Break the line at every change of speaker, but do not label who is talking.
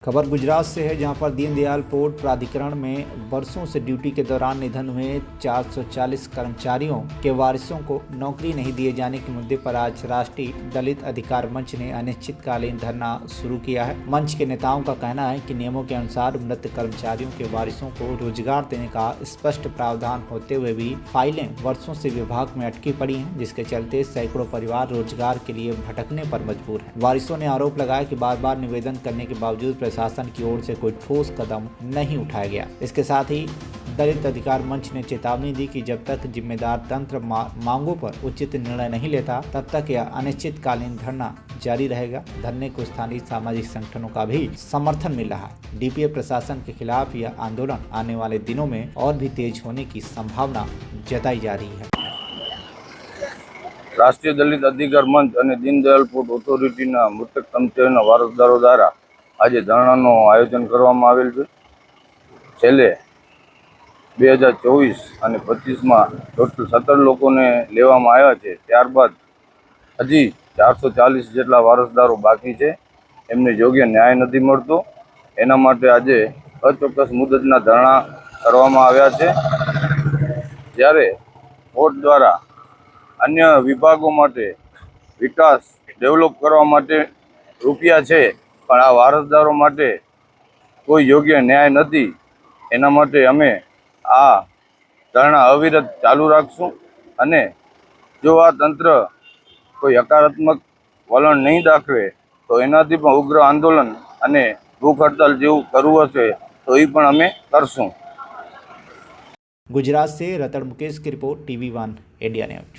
खबर गुजरात से है, जहां पर दीनदयाल पोर्ट प्राधिकरण में वर्षों से ड्यूटी के दौरान निधन हुए 440 कर्मचारियों के वारिसों को नौकरी नहीं दिए जाने के मुद्दे पर आज राष्ट्रीय दलित अधिकार मंच ने अनिश्चितकालीन धरना शुरू किया है। मंच के नेताओं का कहना है कि नियमों के अनुसार मृत कर्मचारियों के वारिसों को रोजगार देने का स्पष्ट प्रावधान होते हुए भी फाइलें वर्षों से विभाग में अटकी पड़ी हैं, जिसके चलते सैकड़ों परिवार रोजगार के लिए भटकने पर मजबूर हैं। वारिसों ने आरोप लगाया कि बार बार निवेदन करने के बावजूद प्रशासन की ओर से कोई ठोस कदम नहीं उठाया गया। इसके साथ ही दलित अधिकार मंच ने चेतावनी दी कि जब तक जिम्मेदार तंत्र मांगों पर उचित निर्णय नहीं लेता, तब तक यह अनिश्चितकालीन धरना जारी रहेगा। धरने को स्थानीय सामाजिक संगठनों का भी समर्थन मिल रहा है। डीपीए प्रशासन के खिलाफ यह आंदोलन आने वाले दिनों में और भी तेज होने की संभावना जताई जा रही है।
राष्ट्रीय दलित अधिकार मंच और दीनदयाल पोर्ट ऑथोरिटीना मृतक कर्मचारीओना वारसदारो द्वारा आज धरणाનું आयोजन કરવામાં આવેલ છે। છેલ્લે 2024 અને 25માં ટોટલ 17 લોકોને લેવામાં આવ્યા છે। ત્યારબાદ હજી 440 જેટલા વારસદારો બાકી છે, એમને યોગ્ય ન્યાય નથી મળતો। એના માટે આજે અચોક્કસ મુદતના ધરણા કરવામાં આવ્યા છે। જ્યારે કોર્ટ દ્વારા અન્ય વિભાગો માટે વિકાસ ડેવલપ કરવા માટે રૂપિયા છે, પણ આ વારસદારો માટે કોઈ યોગ્ય ન્યાય નથી। એના માટે અમે આ ધરણા અવિરત ચાલુ રાખશું અને જો આ તંત્ર કોઈ હકારાત્મક વલણ નહીં દાખવે તો એનાથી પણ ઉગ્ર આંદોલન અને ભૂખ હડતાલ જેવું કરવું હશે તો એ પણ અમે કરશું।
गुजरात से रतन मुकेश की रिपोर्ट, TV1 इंडिया न्यूज।